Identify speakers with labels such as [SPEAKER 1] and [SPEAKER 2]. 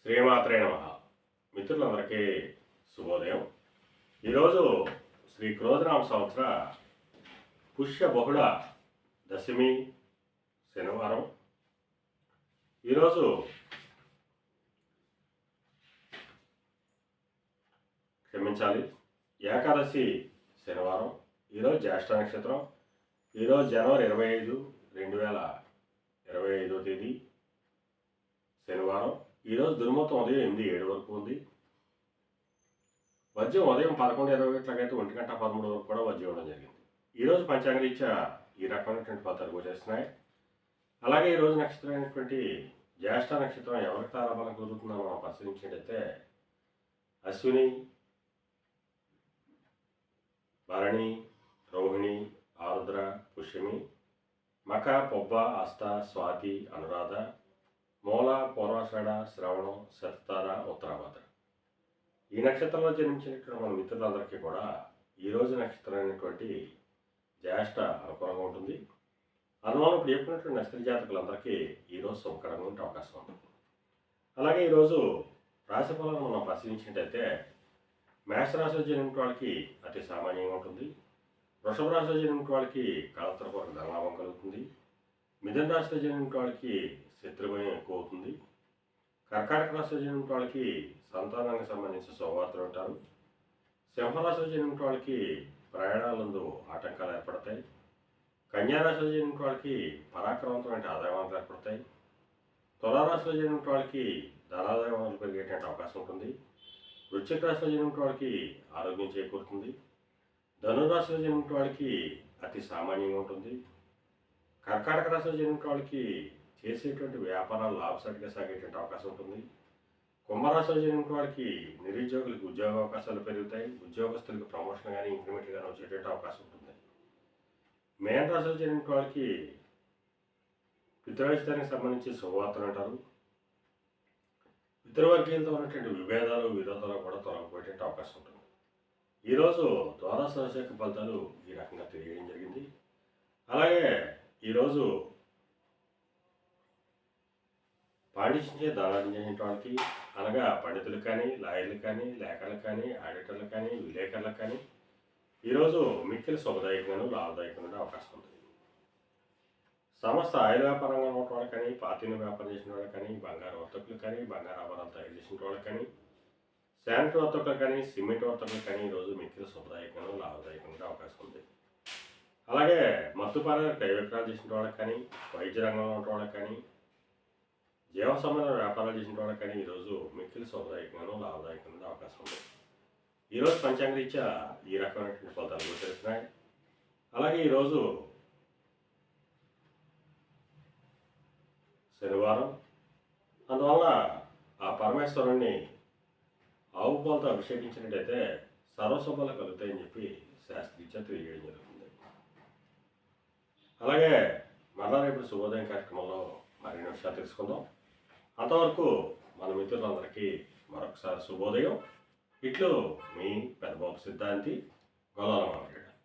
[SPEAKER 1] శ్రీమాత్రే నమః. మిత్రులందరికీ శుభోదయం. ఈరోజు శ్రీ క్రోధనామ సంవత్సర పుష్య బహుళ దశమి శనివారం. ఈరోజు క్షమించాలి, ఏకాదశి శనివారం. ఈరోజు జ్యేష్ఠ నక్షత్రం. ఈరోజు జనవరి 25, 2025 తేదీ శనివారం. ఈరోజు దుర్ముహూర్తం ఉదయం 8:07 వరకు ఉంది. వజ్యం ఉదయం 11:20 1:13 వరకు కూడా వజ్యం ఇవ్వడం జరిగింది. ఈరోజు పంచాంగరీత్యా ఈ రకమైనటువంటి ఫలితాలు గోచరిస్తున్నాయి. అలాగే ఈరోజు నక్షత్రం అయినటువంటి జ్యేష్ఠ నక్షత్రం ఎవరికి తారాబలం కుదురుతుందో మనం పరిశీలించినట్టయితే అశ్విని, భరణి, రోహిణి, ఆరుద్ర, పుష్యమి, మఖ, పొబ్బ, హస్త, స్వాతి, అనురాధ, మూల, పూర్వాషాఢ, శ్రవణం, శతతార, ఉత్తరాభద్ర. ఈ నక్షత్రంలో జన్మించినటువంటి మన మిత్రులందరికీ కూడా ఈరోజు నక్షత్రం అయినటువంటి జ్యేష్ఠ అనుకూలంగా ఉంటుంది. అందువల్ల ఇప్పుడు చెప్పినటువంటి నక్షత్ర జాతకులందరికీ ఈరోజు శుభకరంగా ఉండే అవకాశం ఉంటుంది. అలాగే ఈరోజు రాశి ఫలాలను మనం పరిశీలించినట్టయితే మేషరాశిలో జన్మించిన వాళ్ళకి అతి సామాన్యంగా ఉంటుంది. వృషభ రాశిలో జన్మించిన వాళ్ళకి కాలతరపు ధనలాభం కలుగుతుంది. మిథున రాశిలో జన్మించిన వాళ్ళకి శత్రుభయం ఎక్కువ అవుతుంది. కర్కాటక రాశిలో జన్మించిన వాళ్ళకి సంతానానికి సంబంధించిన శుభవార్తలు ఉంటారు. సింహరాశిలో జన్మించిన వాళ్ళకి ప్రయాణాలందు ఆటంకాలు ఏర్పడతాయి. కన్యారాశిలో జన్మించిన వాళ్ళకి పరాక్రమవంతమైన ఆదాయాలు ఏర్పడతాయి. తులారాశిలో జన్మించిన వాళ్ళకి ధనాదాయాలు పెరిగేటువంటి అవకాశం ఉంటుంది. వృశ్చిక రాశిలో జన్మించిన వాళ్ళకి ఆరోగ్యం చేకూరుతుంది. ధనురాశిలో జన్మించిన వాళ్ళకి అతి సామాన్యంగా ఉంటుంది. కర్కాటక రాశిలో జన్మించిన వాళ్ళకి చేసేటువంటి వ్యాపారాలు లాభసాటిగా సాగేటువంటి అవకాశం ఉంటుంది. కుంభరాశిలో జన్మించిన వాళ్ళకి నిరుద్యోగులకు ఉద్యోగ అవకాశాలు పెరుగుతాయి. ఉద్యోగస్తులకు ప్రమోషన్ కానీ ఇంక్రిమెంట్ కానీ వచ్చేటువంటి అవకాశం ఉంటుంది. మేన రాశిలో జన్మించిన వాళ్ళకి పితృవాయిస్తానికి సంబంధించి శుభవార్తలు అంటారు. పితృవర్గీయులతో ఉన్నటువంటి విభేదాలు విరోధాలు కూడా తొలగిపోయేటువంటి అవకాశం ఉంటుంది. ఈరోజు ద్వాదశ రాశి యొక్క ఫలితాలు ఈ రకంగా తెలియడం జరిగింది. అలాగే ఈరోజు పాండిత్యంచే ధనార్జించిన వాళ్ళకి అనగా పండితులకు కానీ, లాయర్లకు కానీ, లేఖర్లకు కానీ, ఆడిటర్లకు కానీ, విలేకరులకు కానీ ఈరోజు మిక్కిలి శుభదాయకమైన లాభదాయకమైన అవకాశం ఉంది. సంస్థ ఆయుధ వ్యాపారంగా ఉన్న వాళ్ళకి కానీ, పాతిని వ్యాపారం చేసిన వాళ్ళకి కానీ, బంగారు వర్తకులు కానీ, బంగారు ఆభరణాలు తయారు చేసిన వాళ్ళకి కానీ, శానిటరీ వర్తకులు కానీ, సిమెంట్ వర్తకులు కానీ ఈరోజు మిక్కిలి శుభదాయకమైన లాభదాయకమైన అవకాశం ఉంది. అలాగే మత్తుపాన క్రయ విక్రయాలు చేసిన వాళ్ళకి కానీ, వైద్య రంగంలో ఉన్న వాళ్ళకి కానీ, జీవ సంబంధ వ్యాపారాలు చేసిన వాళ్ళకి కానీ ఈరోజు మిక్కిలి శుభదాయకంగానూ లాభదాయకంగా అవకాశం ఉంది. ఈరోజు పంచాంగరీత్యా ఈ రకమైనటువంటి ఫలితాలు గోచరిస్తున్నాయి. అలాగే ఈరోజు శనివారం. అందువల్ల ఆ పరమేశ్వరుణ్ణి ఆవు పాలతో అభిషేకించినట్టయితే సర్వశుభాలు కలుగుతాయని చెప్పి శాస్త్రీత్యా తెలియజేయడం జరుగుతుంది. అలాగే మళ్ళా రేపు శుభోదయం కార్యక్రమంలో మరిన్ని విషయాలు తెలుసుకుందాం. అంతవరకు మన మిత్రులందరికీ మరొకసారి శుభోదయం. ఇట్లు మీ పెద్దబాబు సిద్ధాంతి, గొల్లల మార్కెట్.